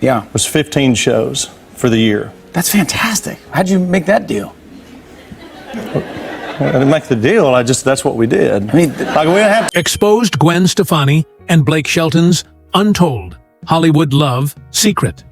Yeah. was 15 shows for the year. That's fantastic. How'd you make that deal? I didn't make the deal, that's what we did. I mean, Like, we didn't have Exposed Gwen Stefani and Blake Shelton's Untold, Hollywood Love, Secret.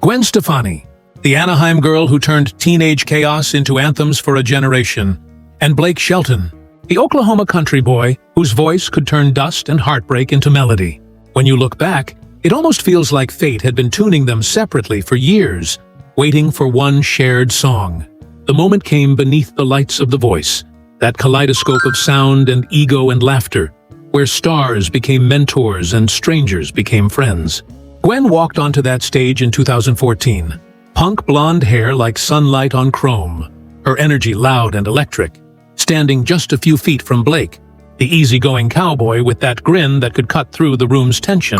Gwen Stefani, the Anaheim girl who turned teenage chaos into anthems for a generation, and Blake Shelton, the Oklahoma country boy whose voice could turn dust and heartbreak into melody. When you look back, it almost feels like fate had been tuning them separately for years, waiting for one shared song. The moment came beneath the lights of The Voice, that kaleidoscope of sound and ego and laughter, where stars became mentors and strangers became friends. Gwen walked onto that stage in 2014, punk blonde hair like sunlight on chrome, her energy loud and electric, standing just a few feet from Blake, the easygoing cowboy with that grin that could cut through the room's tension.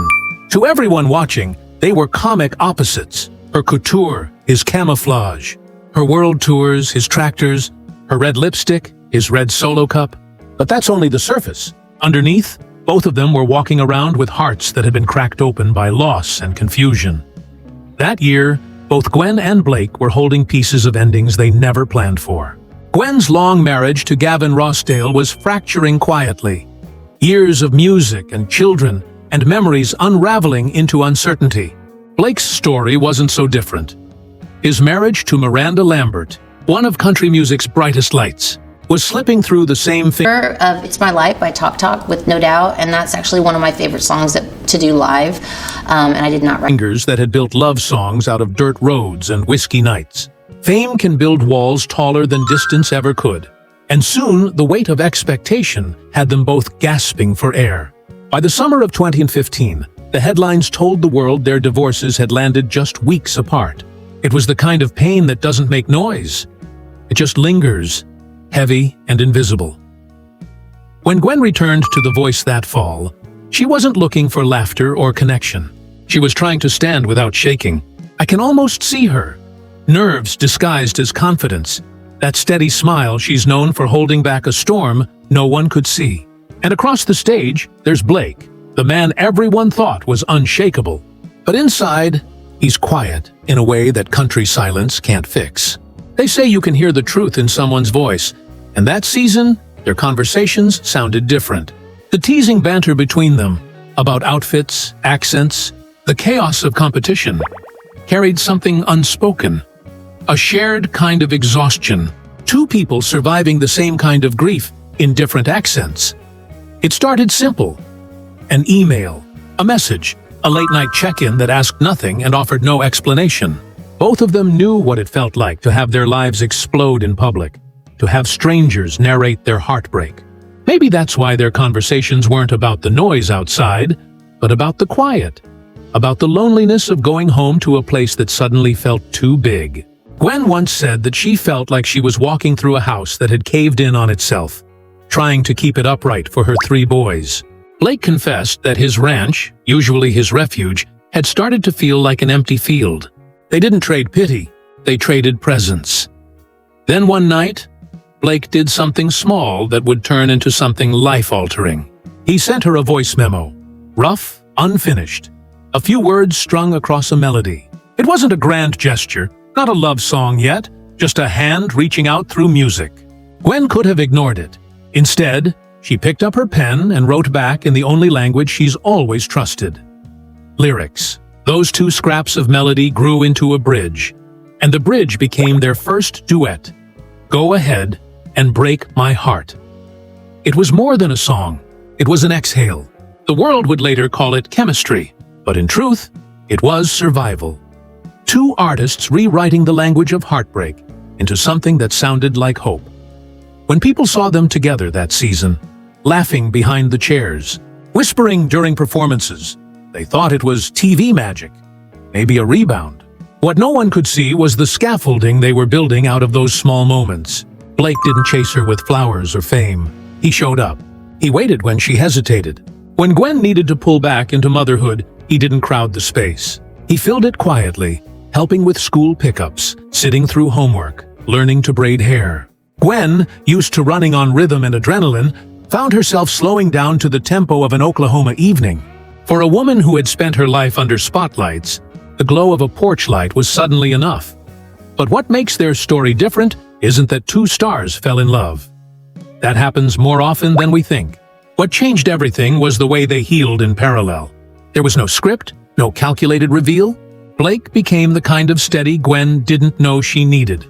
To everyone watching, they were comic opposites, her couture, his camouflage, her world tours, his tractors, her red lipstick, his red solo cup. But that's only the surface. Underneath, both of them were walking around with hearts that had been cracked open by loss and confusion. That year, both Gwen and Blake were holding pieces of endings they never planned for. Gwen's long marriage to Gavin Rossdale was fracturing quietly. Years of music and children and memories unraveling into uncertainty. Blake's story wasn't so different. His marriage to Miranda Lambert, one of country music's brightest lights, was slipping through the same Of It's My Life by Talk Talk with No Doubt, and that's actually one of my favorite songs to do live, and I did not fingers that had built love songs out of dirt roads and whiskey nights. Fame can build walls taller than distance ever could, and soon the weight of expectation had them both gasping for air. By the summer of 2015, the headlines told the world their divorces had landed just weeks apart. It was the kind of pain that doesn't make noise. It just lingers, heavy and invisible. When Gwen returned to The Voice that fall, she wasn't looking for laughter or connection. She was trying to stand without shaking. I can almost see her, nerves disguised as confidence, that steady smile she's known for holding back a storm no one could see. And across the stage, there's Blake, the man everyone thought was unshakable. But inside, he's quiet in a way that country silence can't fix. They say you can hear the truth in someone's voice, and that season, their conversations sounded different. The teasing banter between them, about outfits, accents, the chaos of competition, carried something unspoken. A shared kind of exhaustion. Two people surviving the same kind of grief in different accents. It started simple. An email, a message, a late-night check-in that asked nothing and offered no explanation. Both of them knew what it felt like to have their lives explode in public, to have strangers narrate their heartbreak. Maybe that's why their conversations weren't about the noise outside, but about the quiet, about the loneliness of going home to a place that suddenly felt too big. Gwen once said that she felt like she was walking through a house that had caved in on itself, trying to keep it upright for her 3 boys. Blake confessed that his ranch, usually his refuge, had started to feel like an empty field. They didn't trade pity, they traded presence. Then one night, Blake did something small that would turn into something life-altering. He sent her a voice memo, rough, unfinished, a few words strung across a melody. It wasn't a grand gesture, not a love song yet, just a hand reaching out through music. Gwen could have ignored it. Instead, she picked up her pen and wrote back in the only language she's always trusted. Lyrics. Those 2 scraps of melody grew into a bridge, and the bridge became their first duet. Go ahead and break my heart. It was more than a song. It was an exhale. The world would later call it chemistry, but in truth, it was survival. 2 artists rewriting the language of heartbreak into something that sounded like hope. When people saw them together that season, laughing behind the chairs, whispering during performances, they thought it was TV magic, maybe a rebound. What no one could see was the scaffolding they were building out of those small moments. Blake didn't chase her with flowers or fame. He showed up. He waited when she hesitated. When Gwen needed to pull back into motherhood, he didn't crowd the space. He filled it quietly, helping with school pickups, sitting through homework, learning to braid hair. Gwen, used to running on rhythm and adrenaline, found herself slowing down to the tempo of an Oklahoma evening. For a woman who had spent her life under spotlights, The glow of a porch light was suddenly enough. But what makes their story different isn't that two stars fell in love. That happens more often than we think. What changed everything was the way they healed in parallel. There was no script, no calculated reveal. Blake became the kind of steady Gwen didn't know she needed.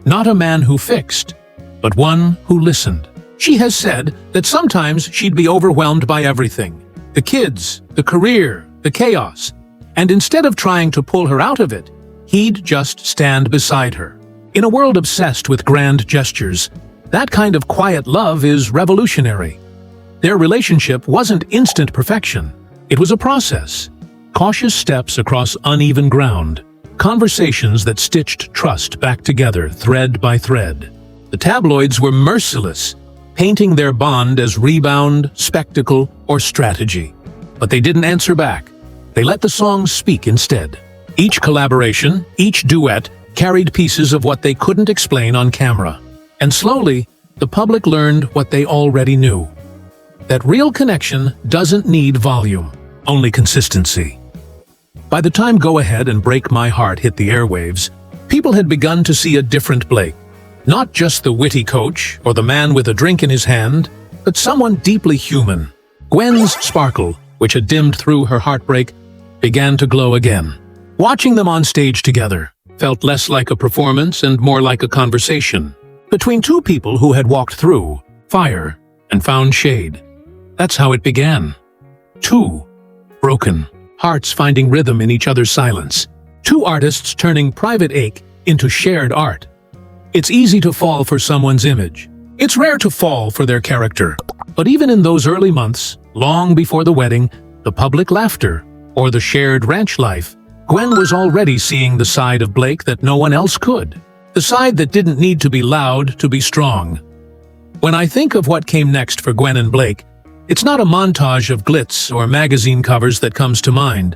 Not a man who fixed, but one who listened. She has said that sometimes she'd be overwhelmed by everything. The kids, the career, the chaos. And instead of trying to pull her out of it, he'd just stand beside her. In a world obsessed with grand gestures, that kind of quiet love is revolutionary. Their relationship wasn't instant perfection. It was a process. Cautious steps across uneven ground. Conversations that stitched trust back together, thread by thread. The tabloids were merciless, painting their bond as rebound, spectacle, or strategy. But they didn't answer back. They let the songs speak instead. Each collaboration, each duet, carried pieces of what they couldn't explain on camera. And slowly, the public learned what they already knew. That real connection doesn't need volume, only consistency. By the time Go Ahead and Break My Heart hit the airwaves, people had begun to see a different Blake. Not just the witty coach or the man with a drink in his hand, but someone deeply human. Gwen's sparkle, which had dimmed through her heartbreak, began to glow again. Watching them on stage together felt less like a performance and more like a conversation between two people who had walked through fire and found shade. That's how it began. Two broken hearts finding rhythm in each other's silence. Two artists turning private ache into shared art. It's easy to fall for someone's image. It's rare to fall for their character. But even in those early months, long before the wedding, the public laughter, or the shared ranch life, Gwen was already seeing the side of Blake that no one else could. The side that didn't need to be loud to be strong. When I think of what came next for Gwen and Blake, it's not a montage of glitz or magazine covers that comes to mind.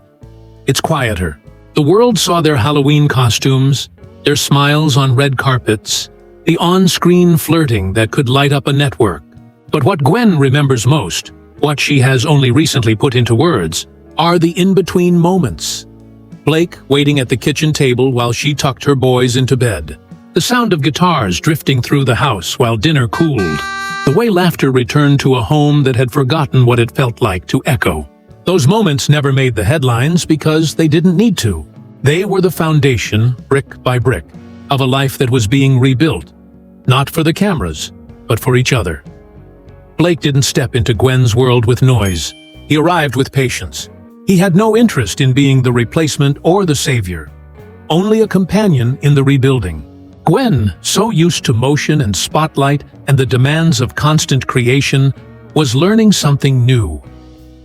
It's quieter. The world saw their Halloween costumes, their smiles on red carpets, the on-screen flirting that could light up a network. But what Gwen remembers most, what she has only recently put into words, are the in-between moments. Blake waiting at the kitchen table while she tucked her boys into bed. The sound of guitars drifting through the house while dinner cooled. The way laughter returned to a home that had forgotten what it felt like to echo. Those moments never made the headlines because they didn't need to. They were the foundation, brick by brick, of a life that was being rebuilt. Not for the cameras, but for each other. Blake didn't step into Gwen's world with noise. He arrived with patience. He had no interest in being the replacement or the savior. Only a companion in the rebuilding. Gwen, so used to motion and spotlight and the demands of constant creation, was learning something new.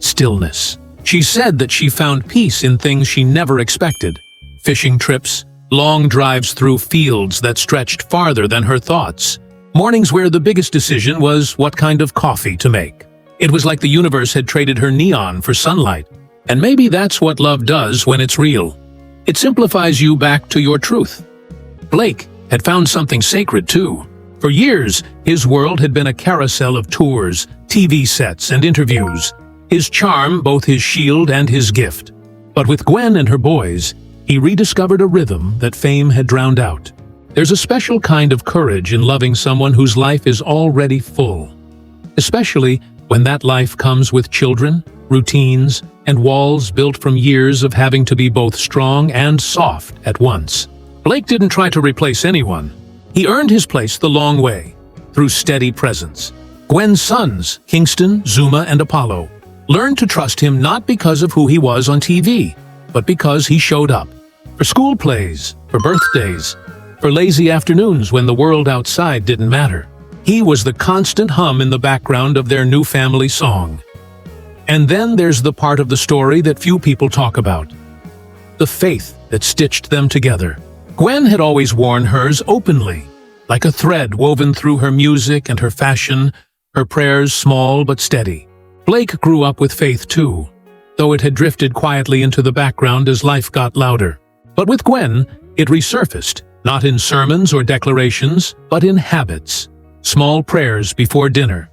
Stillness. She said that she found peace in things she never expected. Fishing trips, long drives through fields that stretched farther than her thoughts. Mornings where the biggest decision was what kind of coffee to make. It was like the universe had traded her neon for sunlight. And maybe that's what love does when it's real. It simplifies you back to your truth. Blake had found something sacred too. For years, his world had been a carousel of tours, TV sets, and interviews. His charm, both his shield and his gift. But with Gwen and her boys, he rediscovered a rhythm that fame had drowned out. There's a special kind of courage in loving someone whose life is already full. Especially when that life comes with children, routines, and walls built from years of having to be both strong and soft at once. Blake didn't try to replace anyone. He earned his place the long way, through steady presence. Gwen's sons, Kingston, Zuma, and Apollo, learned to trust him not because of who he was on TV, but because he showed up. For school plays, for birthdays, for lazy afternoons when the world outside didn't matter. He was the constant hum in the background of their new family song. And then there's the part of the story that few people talk about. The faith that stitched them together. Gwen had always worn hers openly, like a thread woven through her music and her fashion, her prayers small but steady. Blake grew up with faith too, though it had drifted quietly into the background as life got louder. But with Gwen, it resurfaced, not in sermons or declarations, but in habits. Small prayers before dinner,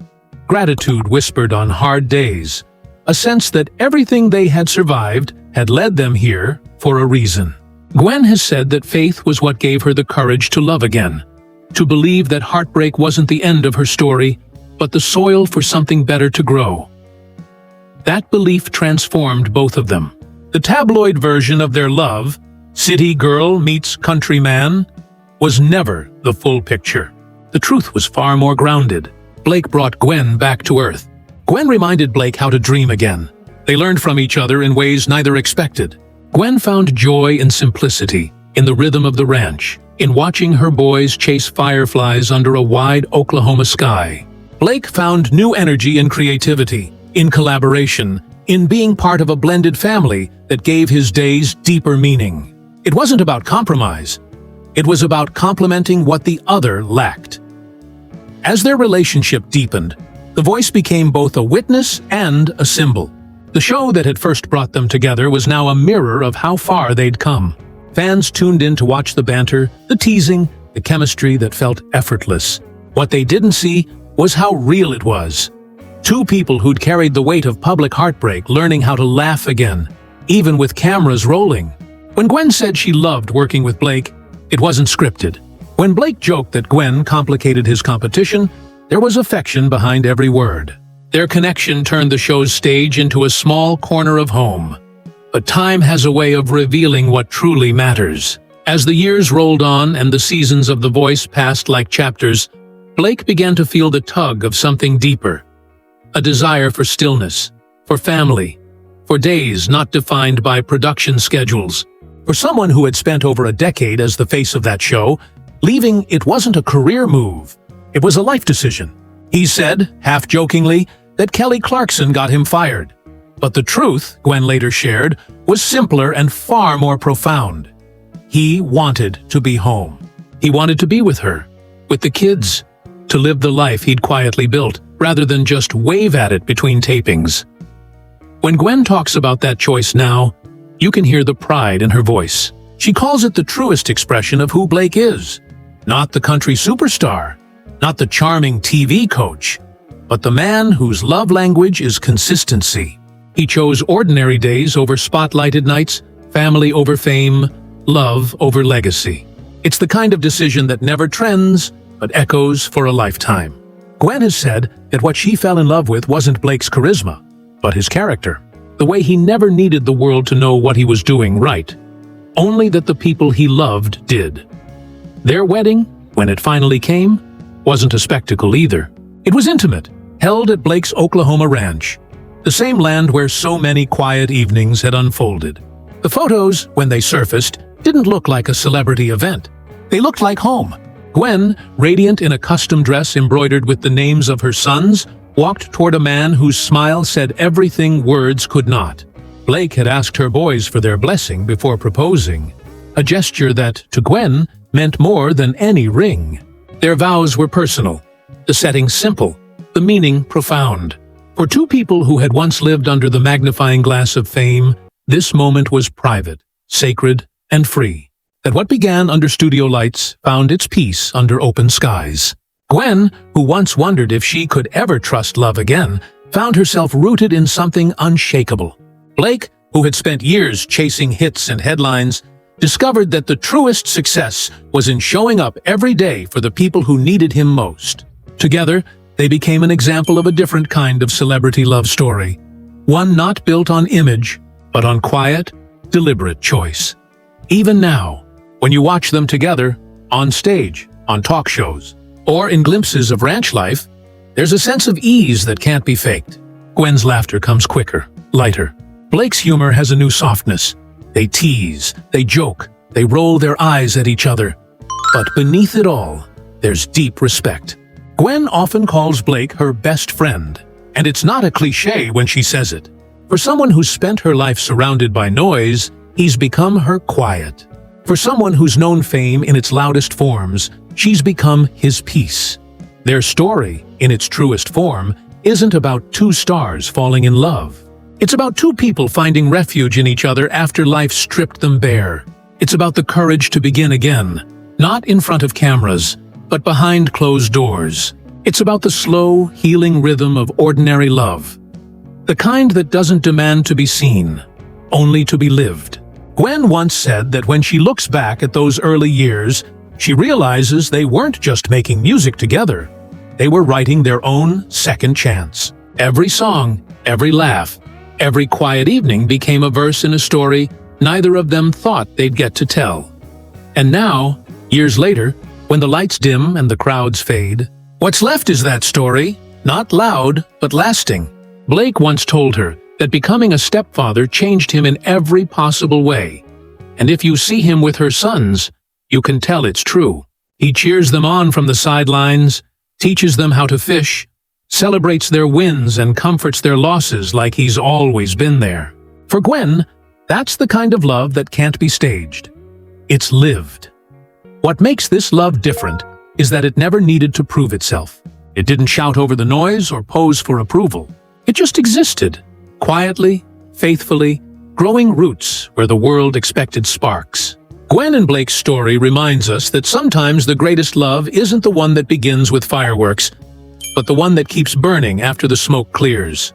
gratitude whispered on hard days, a sense that everything they had survived had led them here for a reason. Gwen has said that faith was what gave her the courage to love again, to believe that heartbreak wasn't the end of her story, but the soil for something better to grow. That belief transformed both of them. The tabloid version of their love, city girl meets country man, was never the full picture. The truth was far more grounded. Blake brought Gwen back to earth. Gwen reminded Blake how to dream again. They learned from each other in ways neither expected. Gwen found joy in simplicity, in the rhythm of the ranch, in watching her boys chase fireflies under a wide Oklahoma sky. Blake found new energy in creativity, in collaboration, in being part of a blended family that gave his days deeper meaning. It wasn't about compromise. It was about complementing what the other lacked. As their relationship deepened, the voice became both a witness and a symbol. The show that had first brought them together was now a mirror of how far they'd come. Fans tuned in to watch the banter, the teasing, the chemistry that felt effortless. What they didn't see was how real it was. Two people who'd carried the weight of public heartbreak learning how to laugh again, even with cameras rolling. When Gwen said she loved working with Blake, it wasn't scripted. When Blake joked that Gwen complicated his competition, there was affection behind every word. Their connection turned the show's stage into a small corner of home. But time has a way of revealing what truly matters. As the years rolled on and the seasons of The Voice passed like chapters, Blake began to feel the tug of something deeper. A desire for stillness, for family, for days not defined by production schedules. For someone who had spent over a decade as the face of that show, leaving it wasn't a career move. It was a life decision. He said, half-jokingly, that Kelly Clarkson got him fired. But the truth, Gwen later shared, was simpler and far more profound. He wanted to be home. He wanted to be with her, with the kids, to live the life he'd quietly built, rather than just wave at it between tapings. When Gwen talks about that choice now, you can hear the pride in her voice. She calls it the truest expression of who Blake is. Not the country superstar, not the charming TV coach, but the man whose love language is consistency. He chose ordinary days over spotlighted nights, family over fame, love over legacy. It's the kind of decision that never trends, but echoes for a lifetime. Gwen has said that what she fell in love with wasn't Blake's charisma, but his character. The way he never needed the world to know what he was doing right. Only that the people he loved did. Their wedding, when it finally came, wasn't a spectacle either. It was intimate, held at Blake's Oklahoma ranch, the same land where so many quiet evenings had unfolded. The photos, when they surfaced, didn't look like a celebrity event. They looked like home. Gwen, radiant in a custom dress embroidered with the names of her sons, walked toward a man whose smile said everything words could not. Blake had asked her boys for their blessing before proposing, a gesture that, to Gwen, meant more than any ring. Their vows were personal, the setting simple, the meaning profound. For two people who had once lived under the magnifying glass of fame, this moment was private, sacred, and free. That what began under studio lights found its peace under open skies. Gwen, who once wondered if she could ever trust love again, found herself rooted in something unshakable. Blake, who had spent years chasing hits and headlines, discovered that the truest success was in showing up every day for the people who needed him most. Together, they became an example of a different kind of celebrity love story. One not built on image, but on quiet, deliberate choice. Even now, when you watch them together, on stage, on talk shows, or in glimpses of ranch life, there's a sense of ease that can't be faked. Gwen's laughter comes quicker, lighter. Blake's humor has a new softness. They tease, they joke, they roll their eyes at each other. But beneath it all, there's deep respect. Gwen often calls Blake her best friend, and it's not a cliché when she says it. For someone who's spent her life surrounded by noise, he's become her quiet. For someone who's known fame in its loudest forms, she's become his peace. Their story, in its truest form, isn't about two stars falling in love. It's about two people finding refuge in each other after life stripped them bare. It's about the courage to begin again, not in front of cameras, but behind closed doors. It's about the slow, healing rhythm of ordinary love. The kind that doesn't demand to be seen, only to be lived. Gwen once said that when she looks back at those early years, she realizes they weren't just making music together. They were writing their own second chance. Every song, every laugh, every quiet evening became a verse in a story neither of them thought they'd get to tell. And now, years later, when the lights dim and the crowds fade, what's left is that story, not loud, but lasting. Blake once told her that becoming a stepfather changed him in every possible way. And if you see him with her sons, you can tell it's true. He cheers them on from the sidelines, teaches them how to fish, celebrates their wins and comforts their losses like he's always been there. For Gwen, that's the kind of love that can't be staged. It's lived. What makes this love different is that it never needed to prove itself. It didn't shout over the noise or pose for approval. It just existed, quietly, faithfully, growing roots where the world expected sparks. Gwen and Blake's story reminds us that sometimes the greatest love isn't the one that begins with fireworks, but the one that keeps burning after the smoke clears.